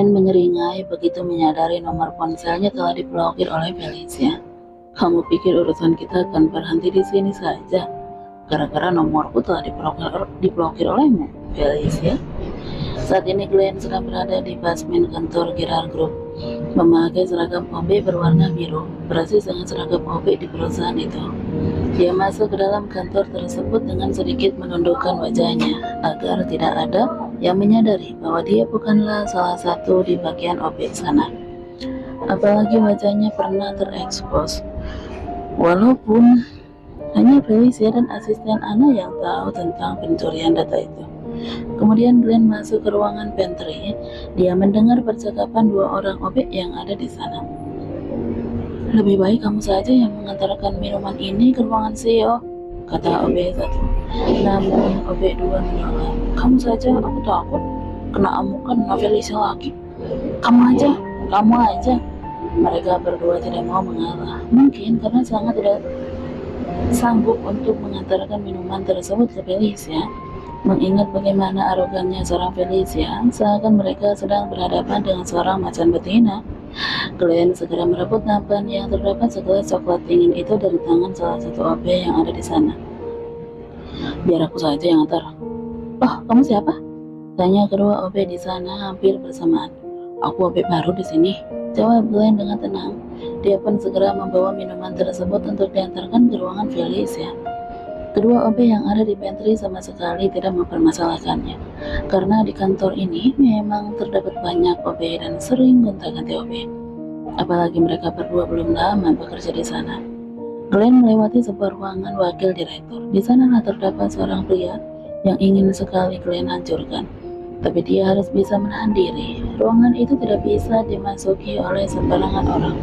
Glenn menyeringai begitu menyadari nomor ponselnya telah diblokir oleh Felicia. Kamu pikir urusan kita akan berhenti di sini saja? Gara-gara nomorku telah diblokir olehmu, Felicia. Saat ini Glenn sedang berada di basement kantor Gerard Group, memakai seragam OB berwarna biru, persis dengan seragam OB di perusahaan itu. Dia masuk ke dalam kantor tersebut dengan sedikit menundukkan wajahnya, agar tidak ada yang menyadari bahwa dia bukanlah salah satu di bagian OB sana. Apalagi wajahnya pernah terekspos. Walaupun hanya Felicia dan asisten Anna yang tahu tentang pencurian data itu. Kemudian Glenn masuk ke ruangan pantry. Dia mendengar percakapan dua orang OB yang ada di sana. Lebih baik kamu saja yang mengantarkan minuman ini ke ruangan CEO, kata OB 1. Namun OB 2 menolak. Kamu saja, aku takut kena amukan Felicia lagi. Kamu aja. Mereka berdua tidak mau mengalah. Mungkin karena sangat tidak sanggup untuk mengantarkan minuman tersebut ke Felicia. Mengingat bagaimana arogannya seorang Felicia, seakan mereka sedang berhadapan dengan seorang macan betina. Glenn segera merebut nampan yang terdapat segelas coklat dingin itu dari tangan salah satu OB yang ada di sana. Biar aku saja yang antar. Oh, kamu siapa? Tanya kedua OB di sana hampir bersamaan. Aku OB baru di sini, jawab Glenn dengan tenang. Dia pun segera membawa minuman tersebut untuk diantarkan ke ruangan Felicia. Kedua OB yang ada di pantry sama sekali tidak mempermasalahkannya, karena di kantor ini memang terdapat banyak OB dan sering gonta-ganti OB. Apalagi mereka berdua belum lama bekerja di sana. Glenn melewati sebuah ruangan wakil direktur. Di sanalah terdapat seorang pria yang ingin sekali Glenn hancurkan. Tapi dia harus bisa menahan diri. Ruangan itu tidak bisa dimasuki oleh sembarangan orang,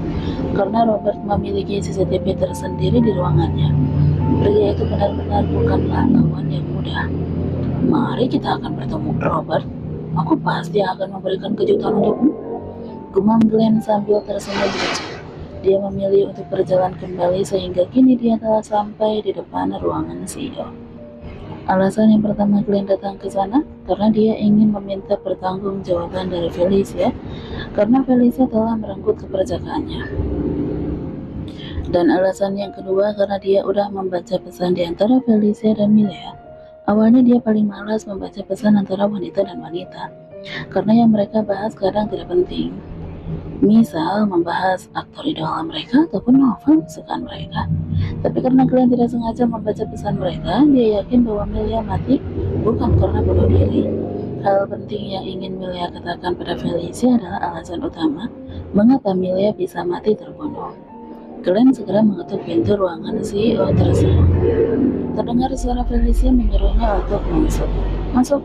karena Robert memiliki CCTV tersendiri di ruangannya. Pria itu benar-benar bukanlah lawan yang mudah. Mari kita akan bertemu, Robert. Aku pasti akan memberikan kejutan untukmu, gumam Glenn sambil tersenyum lucu. Dia memilih untuk berjalan kembali sehingga kini dia telah sampai di depan ruangan CEO. Alasan yang pertama Glenn datang ke sana karena dia ingin meminta pertanggungjawaban dari Felicia, karena Felicia telah merenggut kepercakaannya. Dan alasan yang kedua karena dia udah membaca pesan di antara Felicia dan Milea. Awalnya dia paling malas membaca pesan antara wanita dan wanita, karena yang mereka bahas kadang tidak penting. Misal membahas aktor idola mereka ataupun novel kesukaan mereka. Tapi karena Glenn tidak sengaja membaca pesan mereka, dia yakin bahwa Milea mati bukan karena bunuh diri. Hal penting yang ingin Milea katakan pada Felicia adalah alasan utama mengapa Milea bisa mati terbunuh. Glenn segera mengetuk pintu ruangan CEO tersebut. Terdengar suara Felicia menyuruhnya untuk masuk. Masuk.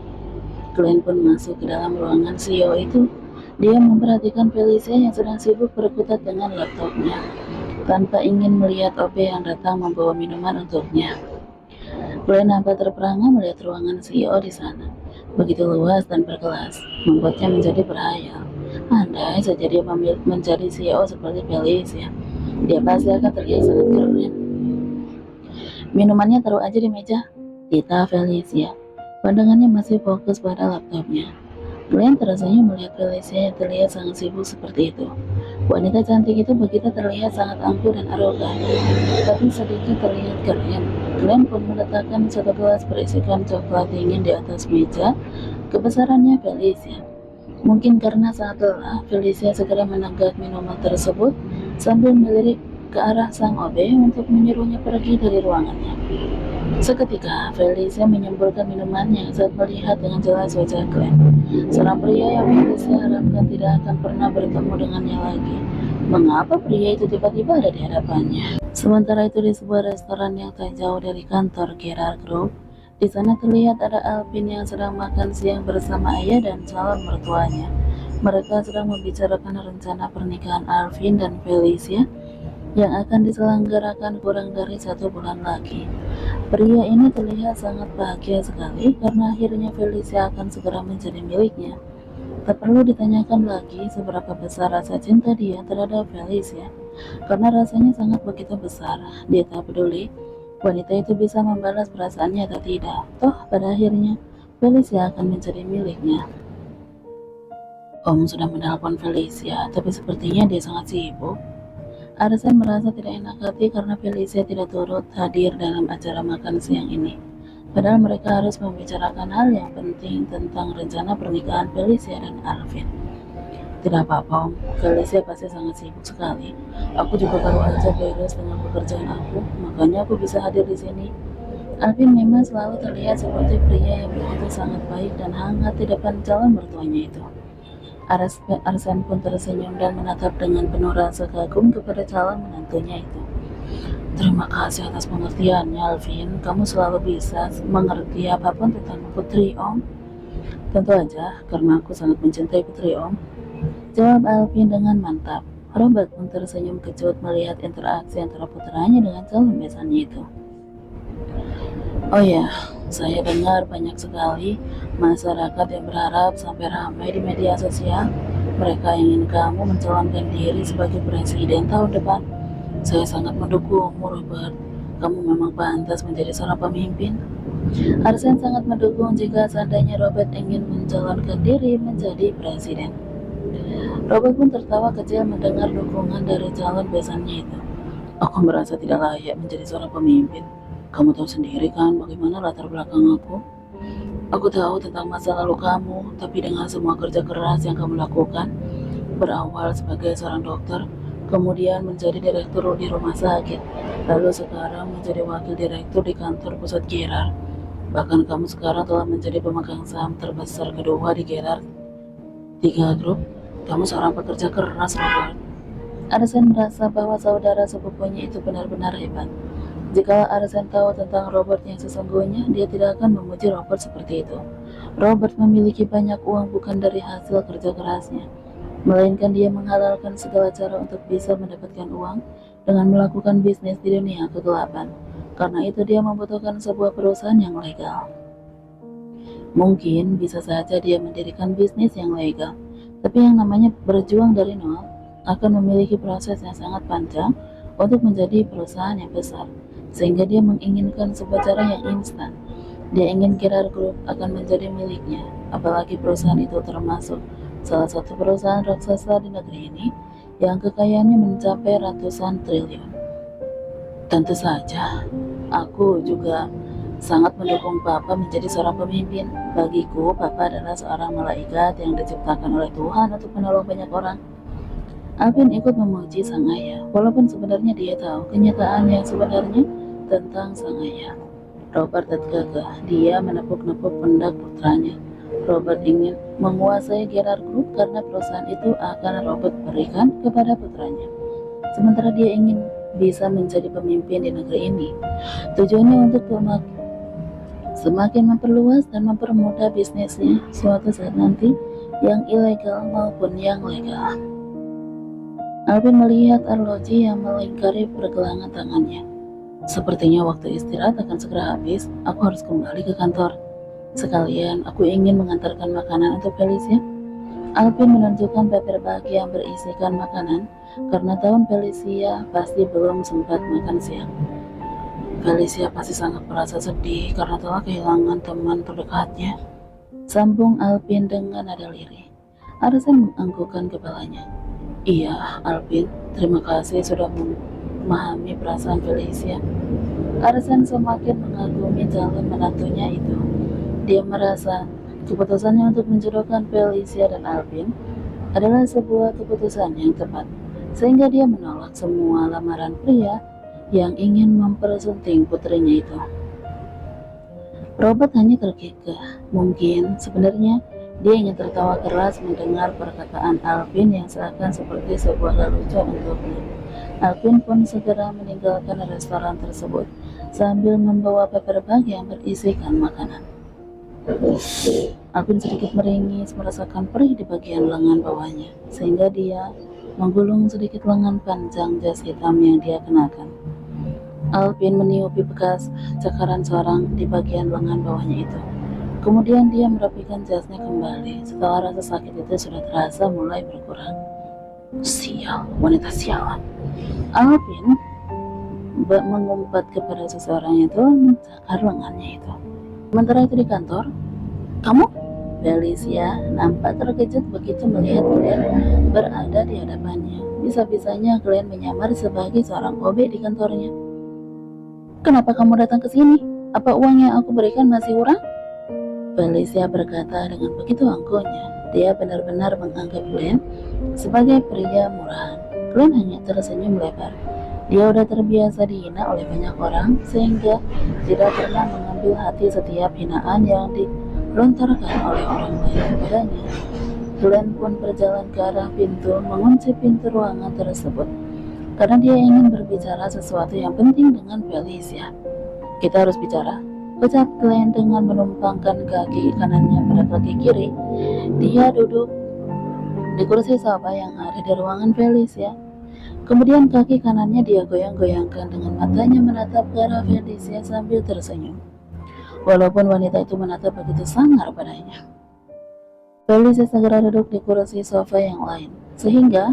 Glenn pun masuk ke dalam ruangan CEO itu. Dia memperhatikan Felicia yang sedang sibuk berkutat dengan laptopnya, tanpa ingin melihat OB yang datang membawa minuman untuknya. Glenn nampak terperangah melihat ruangan CEO di sana. Begitu luas dan berkelas, membuatnya menjadi berhayal. Andai saja dia menjadi CEO seperti Felicia, dia pasti akan terlihat sangat keren. Minumannya taruh aja di meja, titah Felicia. Pandangannya masih fokus pada laptopnya. Glenn tersenyum melihat Felicia yang terlihat sangat sibuk seperti itu. Wanita cantik itu begitu terlihat sangat angkuh dan arogan, tapi sedikit terlihat keren. Glenn pun meletakkan satu gelas berisikan coklat dingin di atas meja, kebesarannya Felicia. Mungkin karena saat lelah, Felicia segera menenggak minuman tersebut sambil melirik ke arah sang OB untuk menyuruhnya pergi dari ruangannya. Seketika, Felicia menyemburkan minumannya saat melihat dengan jelas wajah Glenn. Seorang pria yang Felicia harapkan tidak akan pernah bertemu dengannya lagi. Mengapa pria itu tiba-tiba ada di hadapannya? Sementara itu di sebuah restoran yang tak jauh dari kantor Gerard Group, di sana terlihat ada Alvin yang sedang makan siang bersama ayah dan calon mertuanya. Mereka sedang membicarakan rencana pernikahan Alvin dan Felicia yang akan diselenggarakan kurang dari 1 bulan lagi. Pria ini terlihat sangat bahagia sekali karena akhirnya Felicia akan segera menjadi miliknya. Tak perlu ditanyakan lagi seberapa besar rasa cinta dia terhadap Felicia, karena rasanya sangat begitu besar. Dia tak peduli wanita itu bisa membalas perasaannya atau tidak. Toh pada akhirnya Felicia akan menjadi miliknya. Om sudah menelpon Felicia, tapi sepertinya dia sangat sibuk. Arsen merasa tidak enak hati karena Felicia tidak turut hadir dalam acara makan siang ini. Padahal mereka harus membicarakan hal yang penting tentang rencana pernikahan Felicia dan Alvin. Tidak apa-apa, Om. Felicia pasti sangat sibuk sekali. Aku juga baru aja beres dengan pekerjaan aku, makanya aku bisa hadir di sini. Alvin memang selalu terlihat seperti pria yang begitu sangat baik dan hangat di depan calon mertuanya itu. Arsen pun tersenyum dan menatap dengan penuh rasa kagum kepada calon menantunya itu. Terima kasih atas pengertiannya, Alvin. Kamu selalu bisa mengerti apapun tentang Putri, Om. Tentu aja, karena aku sangat mencintai Putri, Om. Jawab Alvin dengan mantap. Robert pun tersenyum kejut melihat interaksi antara putranya dengan calon besannya itu. Oh ya, saya dengar banyak sekali masyarakat yang berharap sampai ramai di media sosial. Mereka ingin kamu mencalonkan diri sebagai presiden tahun depan. Saya sangat mendukungmu, Robert. Kamu memang pantas menjadi seorang pemimpin. Arsen sangat mendukung jika seandainya Robert ingin mencalonkan diri menjadi presiden. Robert pun tertawa kecil mendengar dukungan dari calon besannya itu. Aku merasa tidak layak menjadi seorang pemimpin. Kamu tahu sendiri kan bagaimana latar belakang aku? Aku tahu tentang masa lalu kamu, tapi dengan semua kerja keras yang kamu lakukan, berawal sebagai seorang dokter, kemudian menjadi direktur di rumah sakit, lalu sekarang menjadi wakil direktur di kantor pusat Gerard. Bahkan kamu sekarang telah menjadi pemegang saham terbesar kedua di Gerard 3 Group. Kamu seorang pekerja keras, Robert. Arsen merasa bahwa saudara sepupunya itu benar-benar hebat. Jika Arsen tahu tentang Robert yang sesungguhnya, dia tidak akan memuji Robert seperti itu. Robert memiliki banyak uang bukan dari hasil kerja kerasnya, melainkan dia menghalalkan segala cara untuk bisa mendapatkan uang dengan melakukan bisnis di dunia kegelapan. Karena itu dia membutuhkan sebuah perusahaan yang legal. Mungkin bisa saja dia mendirikan bisnis yang legal, tapi yang namanya berjuang dari nol akan memiliki proses yang sangat panjang untuk menjadi perusahaan yang besar. Sehingga dia menginginkan sebuah cara yang instan. Dia ingin Gerard Group akan menjadi miliknya, apalagi perusahaan itu termasuk salah satu perusahaan raksasa di negeri ini yang kekayaannya mencapai ratusan triliun. Tentu saja, aku juga sangat mendukung Papa menjadi seorang pemimpin. Bagiku, Papa adalah seorang malaikat yang diciptakan oleh Tuhan untuk menolong banyak orang. Alvin ikut memuji sang ayah, walaupun sebenarnya dia tahu kenyataan yang sebenarnya tentang sang ayah. Robert tergagah, dia menepuk-nepuk pundak putranya. Robert ingin menguasai Gerard Group karena perusahaan itu akan Robert berikan kepada putranya. Sementara dia ingin bisa menjadi pemimpin di negeri ini. Tujuannya untuk semakin memperluas dan mempermudah bisnisnya suatu saat nanti, yang ilegal maupun yang legal. Alvin melihat arloji yang melingkari pergelangan tangannya. Sepertinya waktu istirahat akan segera habis. Aku harus kembali ke kantor. Sekalian, aku ingin mengantarkan makanan untuk Felicia. Alvin menunjukkan paper bag yang berisikan makanan, karena tahun Felicia pasti belum sempat makan siang. Felicia pasti sangat merasa sedih karena telah kehilangan teman terdekatnya, sambung Alvin dengan nada lirih. Arsen menganggukkan kepalanya. Iya, Alvin, terima kasih sudah memahami perasaan Felicia. Arsen semakin mengagumi calon menantunya itu. Dia merasa keputusannya untuk menjodohkan Felicia dan Alvin adalah sebuah keputusan yang tepat, sehingga dia menolak semua lamaran pria yang ingin mempersunting putrinya itu. Robert hanya terkikeh. Mungkin sebenarnya dia ingin tertawa keras mendengar perkataan Alvin yang seakan seperti sebuah lelucon untuknya. Alvin pun segera meninggalkan restoran tersebut sambil membawa paper bag yang berisikan makanan. Alvin sedikit meringis merasakan perih di bagian lengan bawahnya, sehingga dia menggulung sedikit lengan panjang jas hitam yang dia kenakan. Alvin meniupi bekas cakaran seorang di bagian lengan bawahnya itu. Kemudian dia merapikan jasnya kembali setelah rasa sakit itu sudah terasa mulai berkurang. Sial, wanita sialan. Alvin mengumpat kepada seseorang yang telah mencakar lengannya itu. Sementara itu di kantor, kamu? Felicia nampak terkejut begitu melihat Glenn berada di hadapannya. Bisa-bisanya Glenn menyamar sebagai seorang OB di kantornya. "Kenapa kamu datang ke sini? Apa uang yang aku berikan masih kurang?" Felicia berkata dengan begitu angkuhnya. Dia benar-benar menganggap Glenn sebagai pria murahan. Glenn hanya tersenyum lebar. Dia udah terbiasa dihina oleh banyak orang, sehingga tidak pernah mengambil hati setiap hinaan yang dilontarkan oleh orang lain kepadanya. Glenn pun berjalan ke arah pintu, mengunci pintu ruangan tersebut, karena dia ingin berbicara sesuatu yang penting dengan Felicia. "Kita harus bicara," ucap Glenn dengan menumpangkan kaki kanannya pada kaki kiri. Dia duduk di kursi sofa yang ada di ruangan Felicia. Kemudian kaki kanannya dia goyang-goyangkan dengan matanya menatap ke arah Felicia sambil tersenyum. Walaupun wanita itu menatap begitu sangar padanya. Felicia segera duduk di kursi sofa yang lain, sehingga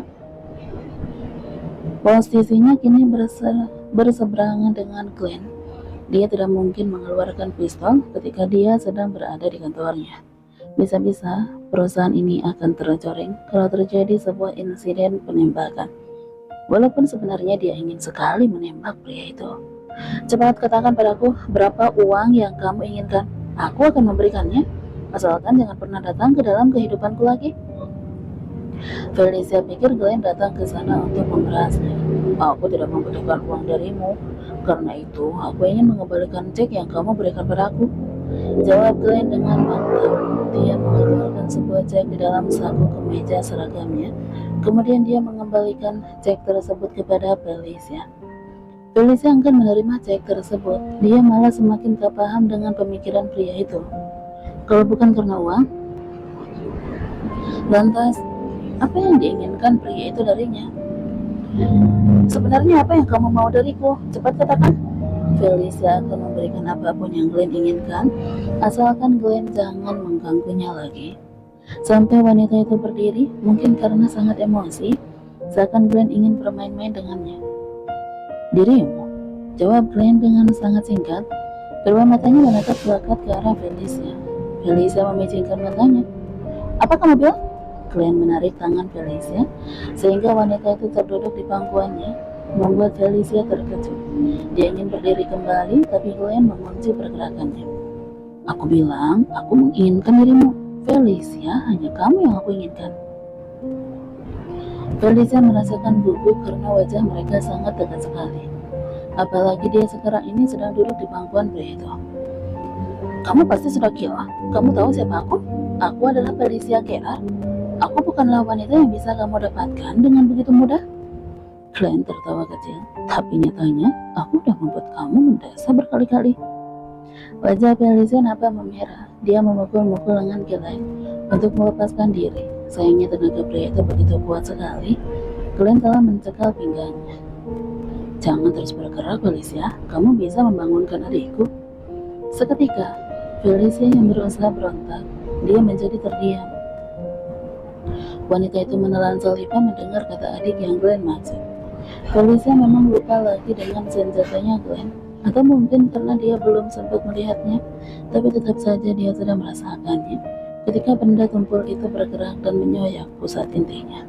posisinya kini berseberangan dengan Glenn. Dia tidak mungkin mengeluarkan pistol ketika dia sedang berada di kantornya. Bisa-bisa perusahaan ini akan tercoreng kalau terjadi sebuah insiden penembakan. Walaupun sebenarnya dia ingin sekali menembak pria itu. "Cepat katakan padaku berapa uang yang kamu inginkan. Aku akan memberikannya, asalkan jangan pernah datang ke dalam kehidupanku lagi." Felicia pikir Glenn datang ke sana untuk memerasnya. "Aku tidak membutuhkan uang darimu. Karena itu, aku ingin mengembalikan cek yang kamu berikan padaku," jawab Glenn dengan mantap. Dia mengeluarkan sebuah cek di dalam saku kemeja seragamnya. Kemudian dia mengembalikan cek tersebut kepada Felicia. Felicia enggan menerima cek tersebut. Dia malah semakin tak paham dengan pemikiran pria itu. Kalau bukan karena uang, lantas apa yang diinginkan pria itu darinya? "Sebenarnya apa yang kamu mau dariku? Cepat katakan." Felicia akan memberikan apapun yang Glenn inginkan, asalkan Glenn jangan mengganggunya lagi. Sampai wanita itu berdiri, mungkin karena sangat emosi, seakan Glenn ingin bermain-main dengannya. "Dirimu," jawab Glenn dengan sangat singkat. Kedua matanya menatap melekat ke arah Felicia. Felicia memicingkan matanya. "Apa kamu bilang?" Glenn menarik tangan Felicia, sehingga wanita itu terduduk di pangkuannya, membuat Felicia terkejut. Dia ingin berdiri kembali, tapi Glenn mengunci pergerakannya. "Aku bilang, aku menginginkan dirimu. Felicia, hanya kamu yang aku inginkan." Felicia merasakan gugup karena wajah mereka sangat dekat sekali. Apalagi dia sekarang ini sedang duduk di pangkuan pria itu. "Kamu pasti sudah gila. Kamu tahu siapa aku? Aku adalah Felicia Gerard. Aku bukanlah wanita yang bisa kamu dapatkan dengan begitu mudah." Glenn tertawa kecil. "Tapi nyatanya, aku udah membuat kamu mendesah berkali-kali." Wajah Felicia nampak memerah. Dia memukul-mukul lengan Glenn untuk melepaskan diri. Sayangnya tenaga pria itu begitu kuat sekali. Glenn telah mencekal pinggangnya. "Jangan terus bergerak, Felicia. Kamu bisa membangunkan adikku." Seketika, Felicia yang berusaha berontak. Dia menjadi terdiam. Wanita itu menelan saliva mendengar kata adik yang Glenn maksud. Felicia memang lupa lagi dengan senjatanya Glenn, atau mungkin karena dia belum sempat melihatnya, tapi tetap saja dia sudah merasakannya ketika benda tumpul itu bergerak dan menyoyak pusat intinya.